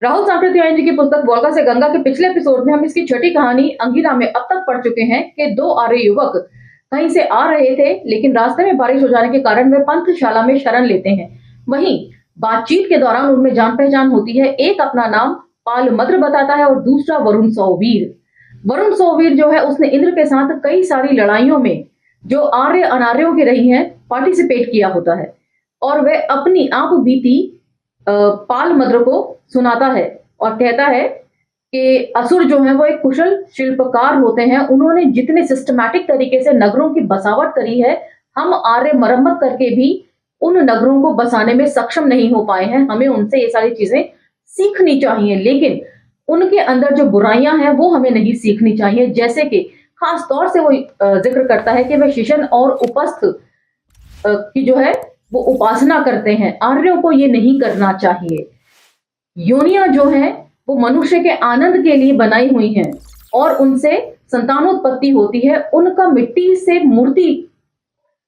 राहुल सांकृत्यायन जी की पुस्तक वोल्गा से गंगा के पिछले एपिसोड में हम इसकी छठी कहानी अंगिरा में अब तक पढ़ चुके हैं कि दो आर्य युवक कहीं से आ रहे थे, लेकिन रास्ते में बारिश हो जाने के कारण वे पंथशाला में शरण लेते हैं। वहीं बातचीत के दौरान उनमें जान पहचान होती है। एक अपना नाम पालमद्र बताता है और दूसरा वरुण सौवीर। वरुण सौवीर जो है उसने इंद्र के साथ कई सारी लड़ाइयों में जो आर्य अनार्यों की रही हैं पार्टिसिपेट किया होता है, और वह अपनी आप बीती पालमद्र को सुनाता है और कहता है कि असुर जो है वो एक कुशल शिल्पकार होते हैं। उन्होंने जितने सिस्टमैटिक तरीके से नगरों की बसावट करी है, हम आर्य मरम्मत करके भी उन नगरों को बसाने में सक्षम नहीं हो पाए हैं। हमें उनसे ये सारी चीजें सीखनी चाहिए, लेकिन उनके अंदर जो बुराइयां हैं वो हमें नहीं सीखनी चाहिए। जैसे कि खास तौर से वो जिक्र करता है कि वह शिशन और उपस्थ की जो है वो उपासना करते हैं। आर्यों को ये नहीं करना चाहिए। योनियां जो हैं वो मनुष्य के आनंद के लिए बनाई हुई हैं और उनसे संतानोत्पत्ति होती है। उनका मिट्टी से मूर्ति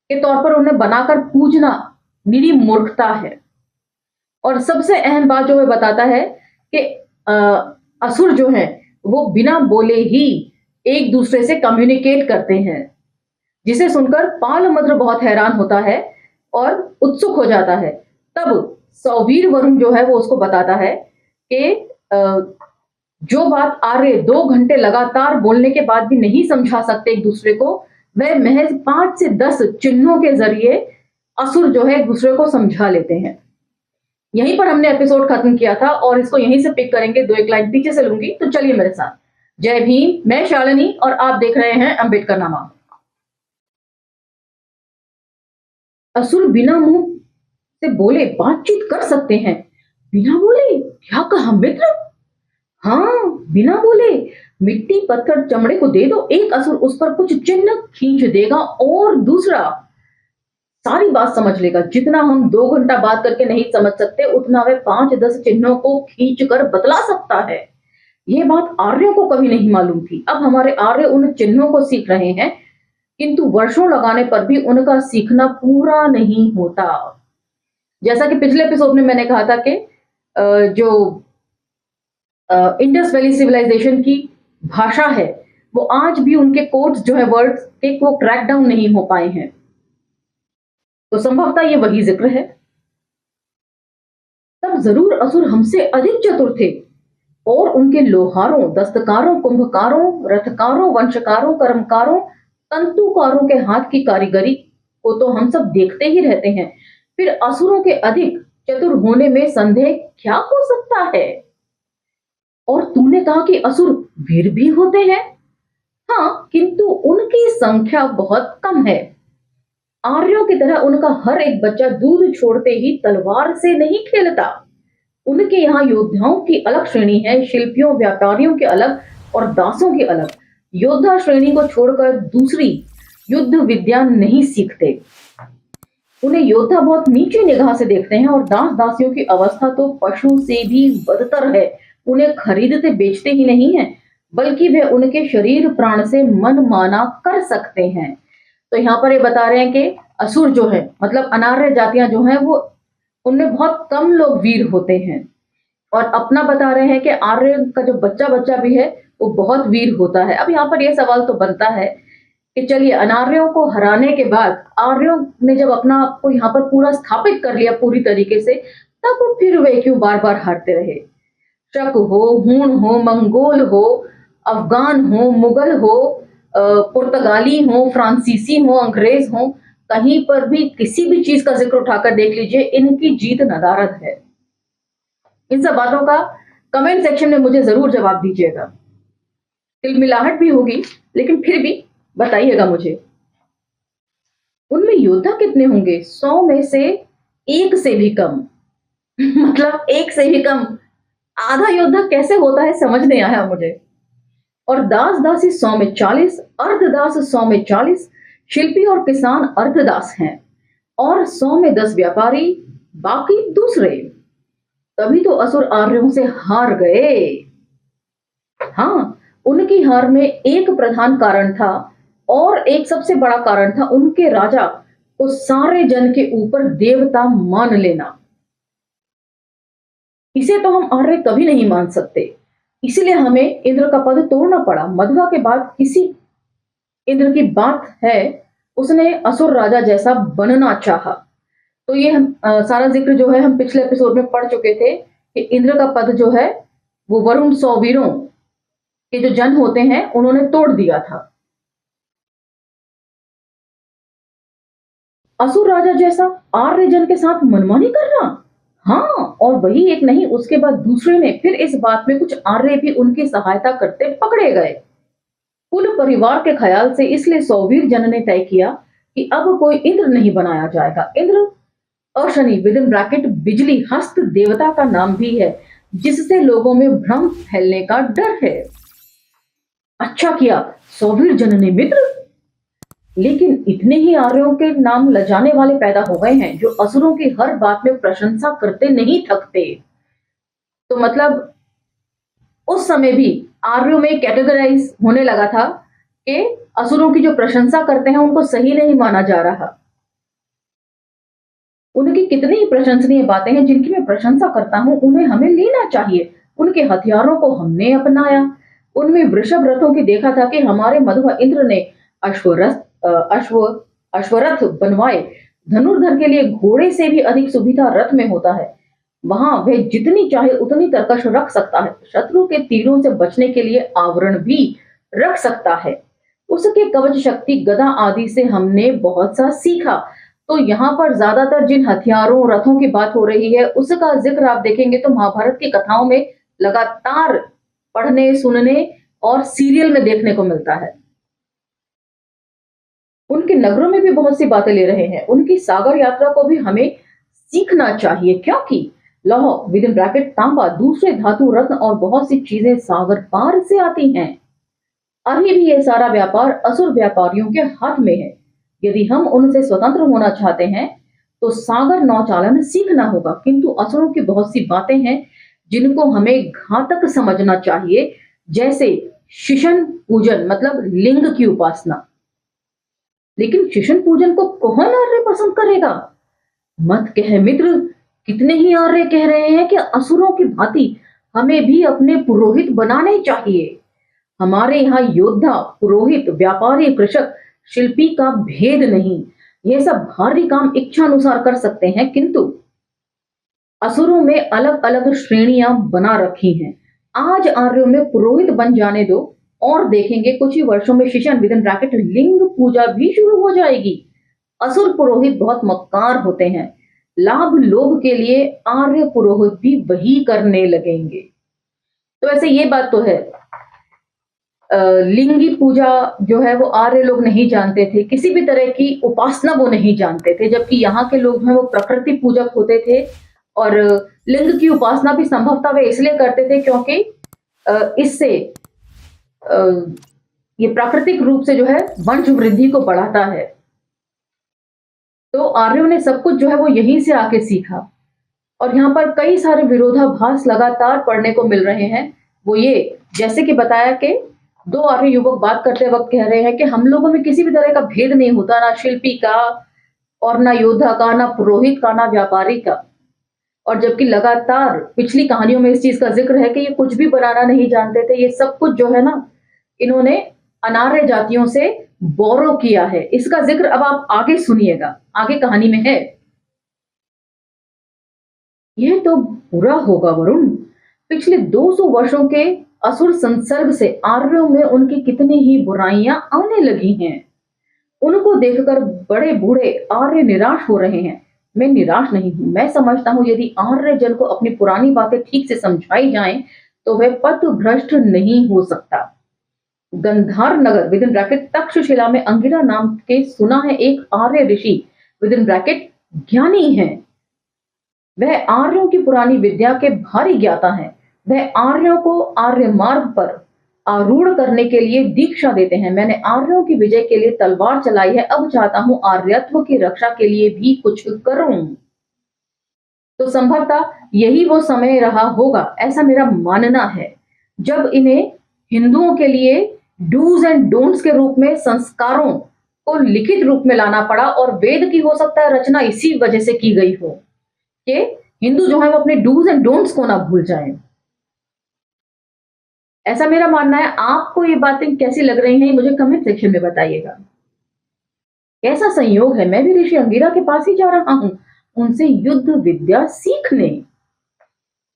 के तौर पर उन्हें बनाकर पूजना निरी मूर्खता है। और सबसे अहम बात जो वह बताता है कि असुर जो हैं वो बिना बोले ही एक दूसरे से कम्युनिकेट करते हैं, जिसे सुनकर पालमद्र बहुत हैरान होता है और उत्सुक हो जाता है। तब सौवीर वरुण जो है वो उसको बताता है कि जो बात आर्य 2 घंटे लगातार बोलने के बाद भी नहीं समझा सकते एक दूसरे को, वह महज 5 से 10 चिन्हों के जरिए असुर जो है एक दूसरे को समझा लेते हैं। यहीं पर हमने एपिसोड खत्म किया था और इसको यहीं से पिक करेंगे। 2-1 लाइन पीछे से लूंगी, तो चलिए मेरे साथ। जय भीम, मैं शालिनी और आप देख रहे हैं अंबेडकर नामा। असुर बिना मुंह से बोले बातचीत कर सकते हैं। बिना बोले? क्या कहा मित्र? हाँ, बिना बोले। मिट्टी पत्थर चमड़े को दे दो, एक असुर उस पर कुछ चिन्ह खींच देगा और दूसरा सारी बात समझ लेगा। जितना हम 2 घंटा बात करके नहीं समझ सकते, उतना वह 5-10 चिन्हों को खींच कर बतला सकता है। यह बात आर्यों को कभी नहीं मालूम थी। अब हमारे आर्य उन चिन्हों को सीख रहे हैं, किंतु वर्षों लगाने पर भी उनका सीखना पूरा नहीं होता। जैसा कि पिछले एपिसोड में मैंने कहा था कि जो इंडस वैली सिविलाइजेशन की भाषा है वो आज भी उनके कोड्स जो है वर्ड्स के वो क्रैक डाउन नहीं हो पाए हैं, तो संभवतः ये वही जिक्र है। तब जरूर असुर हमसे अधिक चतुर थे और उनके लोहारों, दस्तकारों, कुंभकारों, रथकारों, वंशकारों, कर्मकारों, तंतुकारों के हाथ की कारीगरी को तो हम सब देखते ही रहते हैं। फिर असुरों के अधिक चतुर होने में संदेह क्या हो सकता है? और तुमने कहा कि असुर वीर भी होते हैं। हाँ, किंतु उनकी संख्या बहुत कम है। आर्यों की तरह उनका हर एक बच्चा दूध छोड़ते ही तलवार से नहीं खेलता। उनके यहाँ योद्धाओं की अलग श्रेणी है, शिल्पियों, व्यापारियों के अलग और दासों की अलग। योद्धा श्रेणी को छोड़कर दूसरी युद्ध विद्या नहीं सीखते। उन्हें योद्धा बहुत नीचे निगाह से देखते हैं और दास दासियों की अवस्था तो पशु से भी बदतर है। उन्हें खरीदते बेचते ही नहीं है, बल्कि वे उनके शरीर प्राण से मन माना कर सकते हैं। तो यहाँ पर ये बता रहे हैं कि असुर जो है मतलब अनार्य जातियां जो हैं वो उनमें बहुत कम लोग वीर होते हैं, और अपना बता रहे हैं कि आर्य का जो बच्चा बच्चा भी है वो बहुत वीर होता है। अब यहाँ पर यह सवाल तो बनता है कि चलिए, अनार्यों को हराने के बाद आर्यों ने जब अपना आप को यहाँ पर पूरा स्थापित कर लिया पूरी तरीके से, तब फिर वे क्यों बार बार हारते रहे? शक हो, हूण हो, मंगोल हो, अफगान हो, मुगल हो, पुर्तगाली हो, फ्रांसीसी हो, अंग्रेज हो, कहीं पर भी किसी भी चीज का जिक्र उठाकर देख लीजिए, इनकी जीत नदारद है। इन सब बातों का कमेंट सेक्शन में मुझे जरूर जवाब दीजिएगा। तिलमिलाहट भी होगी, लेकिन फिर भी बताइएगा मुझे। उनमें योद्धा कितने होंगे? 100 में से 1 से भी कम। मतलब 1 से भी कम। आधा योद्धा कैसे होता है समझ नहीं आया मुझे। और दास दासी 100 में 40, अर्धदास 100 में 40, शिल्पी और किसान अर्धदास हैं, और 100 में 10 व्यापारी, बाकी दूसरे। तभी तो असुर आर्यों से हार गए। हाँ, उनकी हार में एक प्रधान कारण था, और एक सबसे बड़ा कारण था उनके राजा को सारे जन के ऊपर देवता मान लेना। इसे तो हम आर्य कभी नहीं मान सकते। इसलिए हमें इंद्र का पद तोड़ना पड़ा। मध्वा के बाद किसी इंद्र की बात है, उसने असुर राजा जैसा बनना चाहा। तो ये सारा जिक्र जो है हम पिछले एपिसोड में पढ़ चुके थे कि इंद्र का पद जो है वो वरुण 100 वीरों के जो जन होते हैं उन्होंने तोड़ दिया था। असुर राजा जैसा आर्य जन के साथ मनमानी करना, हाँ, और वही एक नहीं उसके बाद दूसरे ने फिर इस बात में कुछ आर्य भी उनकी सहायता करते पकड़े गए। कुल परिवार के ख्याल से इसलिए सौवीर जन ने तय किया कि अब कोई इंद्र नहीं बनाया जाएगा। इंद्र अशनि विद इन ब्रैकेट बिजली हस्त देवता का नाम भी है, जिससे लोगों में भ्रम फैलने का डर है। अच्छा किया सौवीर जन ने मित्र, लेकिन इतने ही आर्यों के नाम लजाने वाले पैदा हो गए हैं जो असुरों की हर बात में प्रशंसा करते नहीं थकते। तो मतलब उस समय भी आर्यों में कैटेगराइज होने लगा था कि असुरों की जो प्रशंसा करते हैं उनको सही नहीं माना जा रहा। उनकी कितनी ही प्रशंसनीय बातें हैं जिनकी मैं प्रशंसा करता हूं, उन्हें हमें लेना चाहिए। उनके हथियारों को हमने अपनाया। उनमें वृषभ रथों की देखा था कि हमारे मध्वा इंद्र ने अश्वरथ बनवाए। धनुर्धर के लिए घोड़े से भी अधिक सुविधा रथ में होता है। वहां वह जितनी चाहे उतनी तरकश रख सकता है। शत्रु के तीरों से बचने के लिए आवरण भी रख सकता है। उसके कवच शक्ति गदा आदि से हमने बहुत सा सीखा। तो यहाँ पर ज्यादातर जिन हथियारों रथों की बात हो रही है उसका जिक्र आप देखेंगे तो महाभारत की कथाओं में लगातार पढ़ने, सुनने और सीरियल में देखने को मिलता है। उनके नगरों में भी बहुत सी बातें ले रहे हैं। उनकी सागर यात्रा को भी हमें सीखना चाहिए, क्योंकि लौह विद इन ब्रैकेट तांबा, दूसरे धातु, रत्न और बहुत सी चीजें सागर पार से आती हैं। अभी भी ये सारा व्यापार असुर व्यापारियों के हाथ में है। यदि हम उनसे स्वतंत्र होना चाहते हैं तो सागर नौचालन सीखना होगा। किंतु असुरों की बहुत सी बातें हैं जिनको हमें घातक समझना चाहिए, जैसे शिशन पूजन मतलब लिंग की उपासना। लेकिन शिशन पूजन को कौन आर्य पसंद करेगा? मत कह मित्र, कितने ही आर्य कह रहे हैं कि असुरों की भांति हमें भी अपने पुरोहित बनाने चाहिए। हमारे यहाँ योद्धा, पुरोहित, व्यापारी, कृषक, शिल्पी का भेद नहीं। ये सब भारी काम इच्छानुसार कर सकते हैं, किंतु असुरों में अलग अलग श्रेणियां बना रखी हैं। आज आर्यों में पुरोहित बन जाने दो और देखेंगे कुछ ही वर्षों में शिशन विद इन ब्रैकेट लिंग पूजा भी शुरू हो जाएगी। असुर पुरोहित बहुत मक्कार होते हैं। लाभ लोभ के लिए आर्य पुरोहित भी वही करने लगेंगे। तो ऐसे ये बात तो है, लिंगी पूजा जो है वो आर्य लोग नहीं जानते थे, किसी भी तरह की उपासना वो नहीं जानते थे, जबकि यहाँ के लोग जो है वो प्रकृति पूजक होते थे। और लिंग की उपासना भी संभवतः वे इसलिए करते थे क्योंकि इससे ये प्राकृतिक रूप से जो है वंश वृद्धि को बढ़ाता है। तो आर्यों ने सब कुछ जो है वो यहीं से आके सीखा। और यहाँ पर कई सारे विरोधाभास लगातार पढ़ने को मिल रहे हैं। वो ये, जैसे कि बताया कि दो आर्य युवक बात करते वक्त कह रहे हैं कि हम लोगों में किसी भी तरह का भेद नहीं होता, ना शिल्पी का और ना योद्धा का, ना पुरोहित का, ना व्यापारी का। और जबकि लगातार पिछली कहानियों में इस चीज का जिक्र है कि ये कुछ भी बनाना नहीं जानते थे। ये सब कुछ जो है ना इन्होंने अनार्य जातियों से बोरो किया है। इसका जिक्र अब आप आगे सुनिएगा, आगे कहानी में है। यह तो बुरा होगा वरुण। पिछले 200 वर्षों के असुर संसर्ग से आर्यों में उनकी कितनी ही बुराइयां आने लगी हैं। उनको देखकर बड़े बूढ़े आर्य निराश हो रहे हैं। मैं निराश नहीं हूं। मैं समझता हूं यदि आर्य जन को अपनी पुरानी बातें ठीक से समझाई जाएं तो वह पथ भ्रष्ट नहीं हो सकता। गंधार नगर विद इन ब्रैकेट तक्षशिला में अंगिरा नाम के सुना है एक आर्य ऋषि विद इन ब्रैकेट ज्ञानी है। वह आर्यों की पुरानी विद्या के भारी ज्ञाता हैं। वह आर्यों को आर्य मार्ग पर आरूढ़ करने के लिए दीक्षा देते हैं। मैंने आर्यों की विजय के लिए तलवार चलाई है, अब चाहता हूं आर्यत्व की रक्षा के लिए भी कुछ करूं। तो संभवतः यही वो समय रहा होगा, ऐसा मेरा मानना है, जब इन्हें हिंदुओं के लिए डूज एंड डोंट्स के रूप में संस्कारों को लिखित रूप में लाना पड़ा। और वेद की हो सकता है रचना इसी वजह से की गई हो कि हिंदू जो है वो अपने डूज एंड डोंट्स को ना भूल जाएं। ऐसा मेरा मानना है। आपको ये बातें कैसी लग रही हैं मुझे कमेंट सेक्शन में बताइएगा। कैसा संयोग है, मैं भी ऋषि अंगिरा के पास ही जा रहा हूं उनसे युद्ध विद्या सीखने।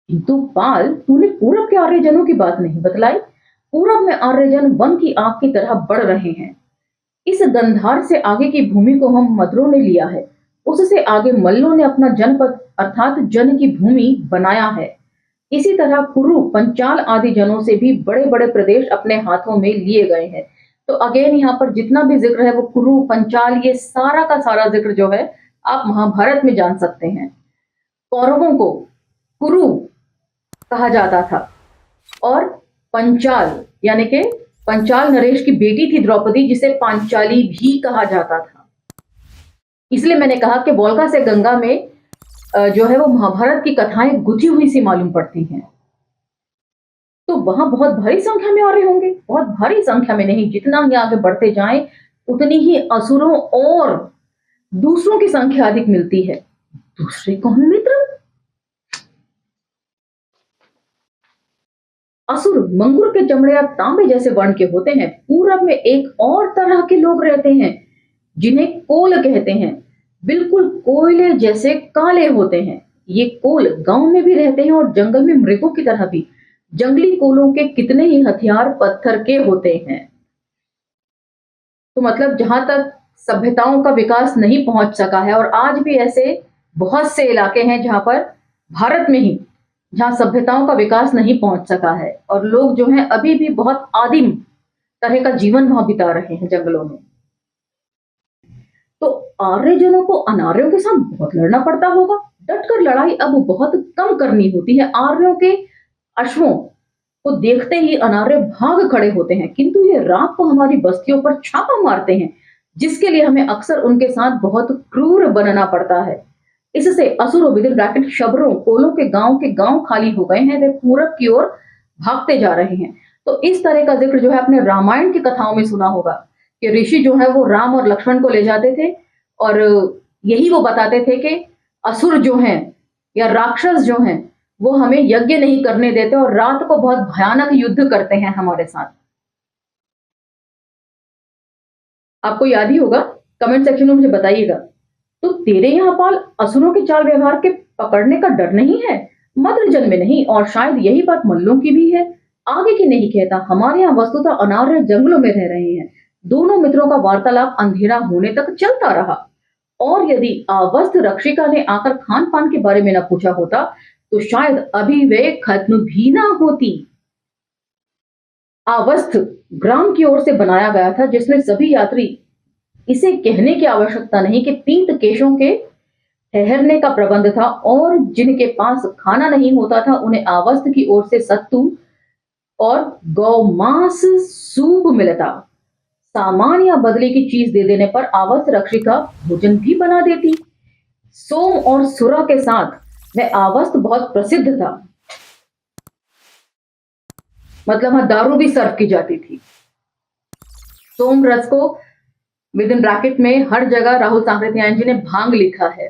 किंतु पाल, तूने पूरब के आर्यजनों की बात नहीं बतलाई। पूरब में आर्यजन वन की आग की तरह बढ़ रहे हैं। इस गंधार से आगे की भूमि को हम मद्रों ने लिया है, उससे आगे मल्लों ने अपना जनपद अर्थात जन की भूमि बनाया है। इसी तरह कुरु, पंचाल आदि जनों से भी बड़े बड़े प्रदेश अपने हाथों में लिए गए हैं। तो अगेन यहाँ पर जितना भी जिक्र है वो कुरु, पंचाल, ये सारा का सारा जिक्र जो है आप महाभारत में जान सकते हैं। कौरवों को कुरु कहा जाता था और पंचाल यानी कि पंचाल नरेश की बेटी थी द्रौपदी, जिसे पांचाली भी कहा जाता था। इसलिए मैंने कहा कि वोल्गा से गंगा में जो है वो महाभारत की कथाएं गुथी हुई सी मालूम पड़ती हैं। तो वहां बहुत भारी संख्या में आर्य होंगे, बहुत भारी संख्या में नहीं, जितना ही आगे बढ़ते जाएं उतनी ही असुरों और दूसरों की संख्या अधिक मिलती है। दूसरे कौन मित्र? असुर मंगुर के चमड़े या तांबे जैसे वर्ण के होते हैं। पूरब में एक और तरह के लोग रहते हैं जिन्हें कोल कहते हैं। बिल्कुल कोयले जैसे काले होते हैं। ये कोल गांव में भी रहते हैं और जंगल में मृगों की तरह भी। जंगली कोलों के कितने ही हथियार पत्थर के होते हैं। तो मतलब जहां तक सभ्यताओं का विकास नहीं पहुंच सका है, और आज भी ऐसे बहुत से इलाके हैं जहां पर भारत में ही जहां सभ्यताओं का विकास नहीं पहुंच सका है, और लोग जो हैं अभी भी बहुत आदिम तरह का जीवन वहां बिता रहे हैं जंगलों में। तो आर्यजनों को अनार्यों के साथ बहुत लड़ना पड़ता होगा। डटकर लड़ाई अब बहुत कम करनी होती है। आर्यों के अश्वों को देखते ही अनार्य भाग खड़े होते हैं, किंतु ये रात को हमारी बस्तियों पर छापा मारते हैं, जिसके लिए हमें अक्सर उनके साथ बहुत क्रूर बनना पड़ता है। इससे असुरों विद इन ब्रैकेट शबरों कोलों के गांव खाली हो गए हैं, वे पूरब की ओर भागते जा रहे हैं। तो इस तरह का जिक्र जो है आपने रामायण की कथाओं में सुना होगा कि ऋषि जो है वो राम और लक्ष्मण को ले जाते थे और यही वो बताते थे कि असुर जो हैं या राक्षस जो हैं वो हमें यज्ञ नहीं करने देते और रात को बहुत भयानक युद्ध करते हैं हमारे साथ। आपको याद ही होगा, कमेंट सेक्शन में मुझे बताइएगा। तो तेरे यहाँ पाल असुरों के चाल व्यवहार के पकड़ने का डर नहीं है? मद्रजन में नहीं, और शायद यही बात मल्लों की भी है। आगे की नहीं कहता, हमारे यहाँ वस्तुतः अनार्य जंगलों में रह रहे हैं। दोनों मित्रों का वार्तालाप अंधेरा होने तक चलता रहा, और यदि अवस्थ रक्षिका ने आकर खान पान के बारे में न पूछा होता तो शायद अभी वे खत्म भी ना होती। अवस्थ ग्राम की ओर से बनाया गया था, जिसमें सभी यात्री, इसे कहने की आवश्यकता नहीं कि पीत केशों के ठहरने का प्रबंध था, और जिनके पास खाना नहीं होता था उन्हें अवस्थ की ओर से सत्तू और गौमांस सूप मिलता। सामान या बदले की चीज दे देने पर अवस्थ रक्षिका भोजन भी बना देती। सोम और सुरा के साथ वह अवस्थ बहुत प्रसिद्ध था। मतलब वहां दारू भी सर्व की जाती थी। सोम रस को विद इन ब्रैकेट में हर जगह राहुल सांकृत्यायन जी ने भांग लिखा है।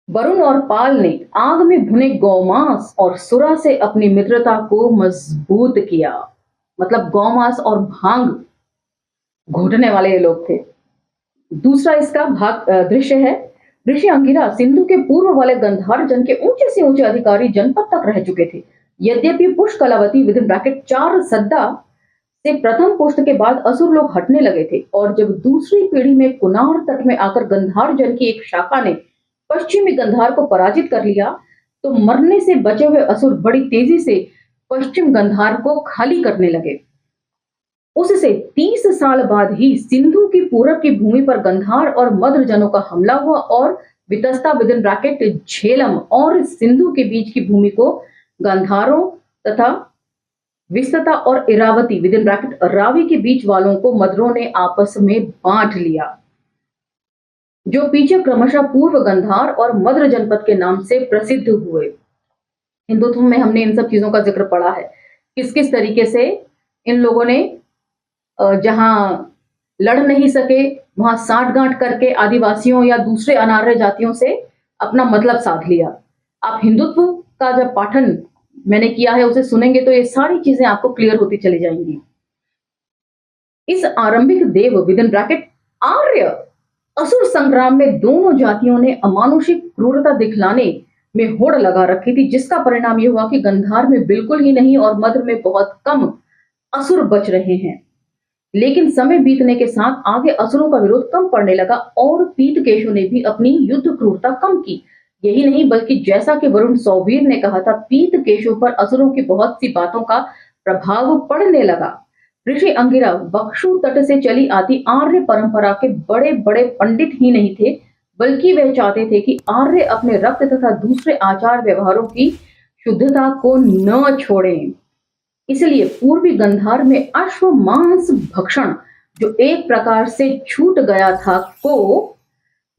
वरुण और पाल ने आग में भुने गौमांस और सुरा से अपनी मित्रता को मजबूत किया। मतलब गौमांस और भांग घोटने वाले ये लोग थे। दूसरा इसका भाग दृश्य है। ऋषि अंगिरा सिंधु के पूर्व वाले गंधार जन के ऊंचे से ऊंचे अधिकारी जनपद तक रह चुके थे। यद्यपि पुष्कलावती विद इन ब्रैकेट 4 सद्दा से प्रथम पुष्ट के बाद असुर लोग हटने लगे थे, और जब दूसरी पीढ़ी में कुनार तट में आकर गंधार जन की एक शाखा ने पश्चिमी गंधार को पराजित कर लिया, तो मरने से बचे हुए असुर बड़ी तेजी से पश्चिम गंधार को खाली करने लगे। उससे 30 साल बाद ही सिंधु की पूरब की भूमि पर गंधार और मद्र जनों का हमला हुआ, और Vitasta with in bracket Jhelum और सिंधु के बीच की भूमि को गंधारों तथा विस्तता और Iravati with in bracket Ravi के बीच वालों को मद्रों ने आपस में बांट लिया, जो पीछे क्रमशः पूर्व गंधार और मद्र जनपद के नाम से प्रसिद्ध हुए। हिंदुत्व में हमने इन सब चीजों का जिक्र पढ़ा है, किस किस तरीके से इन लोगों ने जहां लड़ नहीं सके वहां साठगांठ करके आदिवासियों या दूसरे अनार्य जातियों से अपना मतलब साध लिया। आप हिंदुत्व का जब पाठन मैंने किया है उसे सुनेंगे तो ये सारी चीजें आपको क्लियर होती चली जाएंगी। इस आरंभिक देव विद इन ब्रैकेट आर्य असुर संग्राम में दोनों जातियों ने अमानुषिक क्रूरता दिखलाने में होड़ लगा रखी थी, जिसका परिणाम यह हुआ कि गंधार में बिल्कुल ही नहीं और मध्य में बहुत कम असुर बच रहे हैं। लेकिन समय बीतने के साथ आगे असुरों का विरोध कम पड़ने लगा और पीतकेशु ने भी अपनी युद्ध क्रूरता कम की। यही नहीं बल्कि जैसा कि वरुण सौवीर ने कहा था, पीतकेशु पर असुरों की बहुत सी बातों का प्रभाव पड़ने लगा। ऋषि अंगिरा बक्षु तट से चली आती आर्य परंपरा के बड़े बड़े पंडित ही नहीं थे, बल्कि वे चाहते थे कि आर्य अपने रक्त तथा दूसरे आचार व्यवहारों की शुद्धता को न छोड़ें। इसलिए पूर्वी गंधार में अश्व मांस भक्षण जो एक प्रकार से छूट गया था को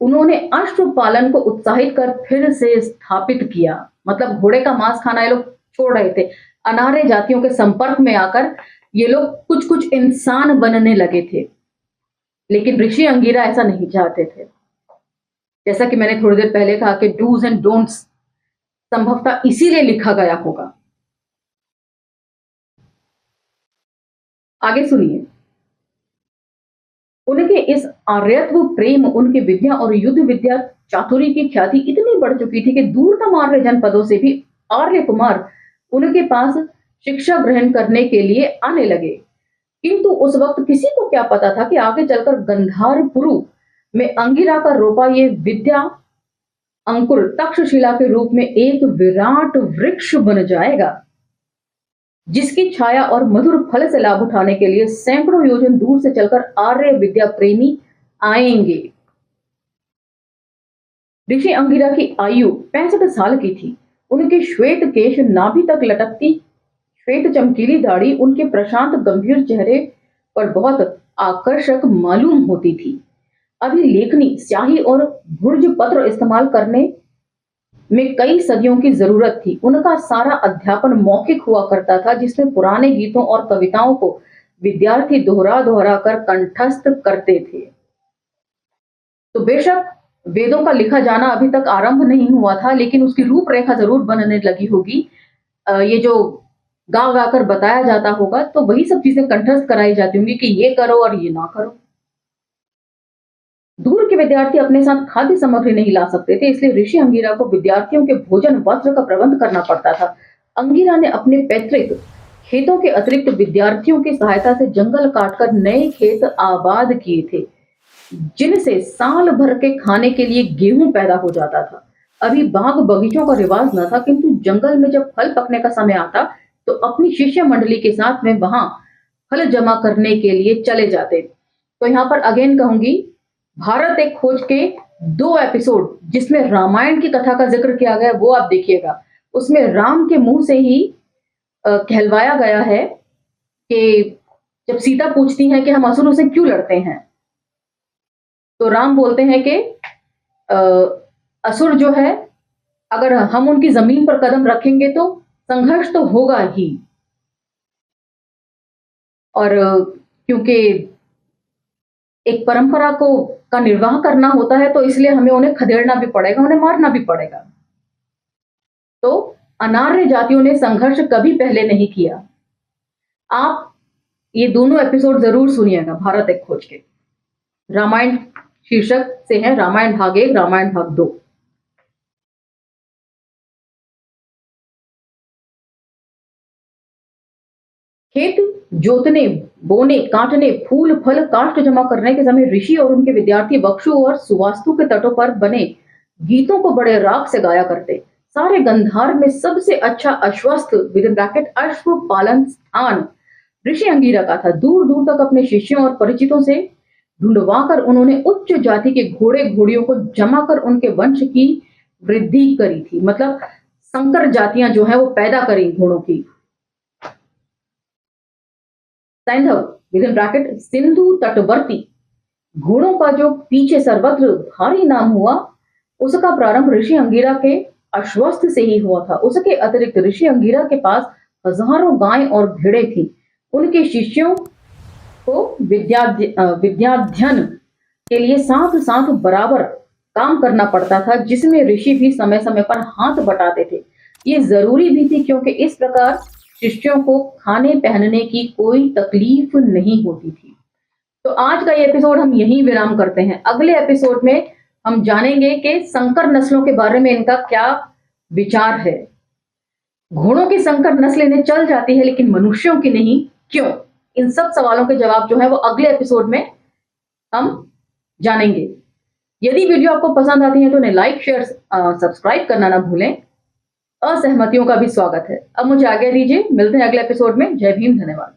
उन्होंने अश्व पालन को उत्साहित कर फिर से स्थापित किया। मतलब घोड़े का मांस खाना ये लोग छोड़ रहे थे। अनार्य जातियों के संपर्क में आकर ये लोग कुछ कुछ इंसान बनने लगे थे, लेकिन ऋषि अंगिरा ऐसा नहीं चाहते थे। जैसा कि मैंने थोड़ी देर पहले कहा कि डूज एंड डोंट्स संभवतः इसीलिए लिखा गया होगा। आगे सुनिए। उनके इस आर्यत्व प्रेम, उनके विद्या और युद्ध विद्या चातुरी की ख्याति इतनी बढ़ चुकी थी कि दूरतम आर्य जनपदों से भी आर्य कुमार उनके पास शिक्षा ग्रहण करने के लिए आने लगे। किंतु उस वक्त किसी को क्या पता था कि आगे चलकर गंधारपुरु में अंगिरा का रोपा ये विद्या अंकुर तक्षशिला के रूप में एक विराट वृक्ष बन जाएगा, जिसकी छाया और मधुर फल से लाभ उठाने के लिए सैकड़ों योजन दूर से चलकर आर्य विद्या प्रेमी आएंगे। ऋषि अंगिरा की आयु 65 साल की थी। उनके श्वेत केश नाभि तक लटकती श्वेत चमकीली दाढ़ी उनके प्रशांत गंभीर चेहरे पर बहुत आकर्षक मालूम होती थी। अभी लेखनी, स्याही और भुर्ज पत्र इस्तेमाल करने में कई सदियों की जरूरत थी। उनका सारा अध्यापन मौखिक हुआ करता था, जिसमें पुराने गीतों और कविताओं को विद्यार्थी दोहरा दोहरा कर कंठस्थ करते थे। तो बेशक वेदों का लिखा जाना अभी तक आरंभ नहीं हुआ था, लेकिन उसकी रूपरेखा जरूर बनने लगी होगी। ये जो गा गा कर बताया जाता होगा, तो वही सब चीजें कंठस्थ कराई जाती होंगी कि ये करो और ये ना करो। दूर के विद्यार्थी अपने साथ खाद्य सामग्री नहीं ला सकते थे, इसलिए ऋषि अंगिरा को विद्यार्थियों के भोजन वस्त्र का प्रबंध करना पड़ता था। अंगिरा ने अपने पैतृक खेतों के अतिरिक्त विद्यार्थियों की सहायता से जंगल काटकर नए खेत आबाद किए थे, जिनसे साल भर के खाने के लिए गेहूं पैदा हो जाता था। अभी बाग बगीचों का रिवाज न था, किंतु जंगल में जब फल पकने का समय आता तो अपनी शिष्य मंडली के साथ में वहां फल जमा करने के लिए चले जाते। तो यहाँ पर अगेन कहूंगी, भारत एक खोज के 2 एपिसोड जिसमें रामायण की कथा का जिक्र किया गया वो आप देखिएगा। उसमें राम के मुंह से ही कहलवाया गया है कि जब सीता पूछती है कि हम असुरों से क्यों लड़ते हैं, तो राम बोलते हैं कि असुर जो है, अगर हम उनकी जमीन पर कदम रखेंगे तो संघर्ष तो होगा ही, और क्योंकि एक परंपरा का निर्वाह करना होता है, तो इसलिए हमें उन्हें खदेड़ना भी पड़ेगा, उन्हें मारना भी पड़ेगा। तो अनार्य जातियों ने संघर्ष कभी पहले नहीं किया। आप ये दोनों एपिसोड जरूर सुनिएगा, भारत एक खोज के। रामायण शीर्षक से है, रामायण भाग 1, रामायण भाग 2। खेत जोतने, बोने, काटने, फूल फल काष्ठ जमा करने के समय ऋषि और उनके विद्यार्थी वक्षु और सुवास्तु के तटों पर बने गीतों को बड़े राग से गाया करते। सारे गंधार में सबसे अच्छा अश्वस्थ विद इन ब्रैकेट अश्व पालन स्थान ऋषि अंगिरा का था। दूर दूर तक अपने शिष्यों और परिचितों से ढूंढवाकर उन्होंने उच्च जाति के घोड़े घोड़ियों को जमा कर उनके वंश की वृद्धि करी थी। मतलब संकर जातियां जो है वो पैदा करी घोड़ों की। सैंधव विद इन ब्रैकेट सिंधु तटवर्ती घोड़ों का जो पीछे सर्वत्र भारी नाम हुआ, उसका प्रारंभ ऋषि अंगिरा के अश्वस्थ से ही हुआ था। उसके अतिरिक्त ऋषि अंगिरा के पास हजारों गायें और भेड़ें थी। उनके शिष्यों को विद्याध्ययन के लिए साथ साथ बराबर काम करना पड़ता था, जिसमें ऋषि भी समय समय पर हाथ बटाते थे। ये जरूरी भी थी, क्योंकि इस प्रकार शिष्यों को खाने पहनने की कोई तकलीफ नहीं होती थी। तो आज का ये एपिसोड हम यहीं विराम करते हैं। अगले एपिसोड में हम जानेंगे कि संकर नस्लों के बारे में इनका क्या विचार है। घोड़ों की संकर नस्ल इन्हें चल जाती है, लेकिन मनुष्यों की नहीं, क्यों? इन सब सवालों के जवाब जो है वो अगले एपिसोड में हम जानेंगे। यदि वीडियो आपको पसंद आती है तो उन्हें लाइक, शेयर, सब्सक्राइब करना ना भूलें। असहमतियों का भी स्वागत है। अब मुझे आज्ञा दीजिए, मिलते हैं अगले एपिसोड में। जय भीम, धन्यवाद।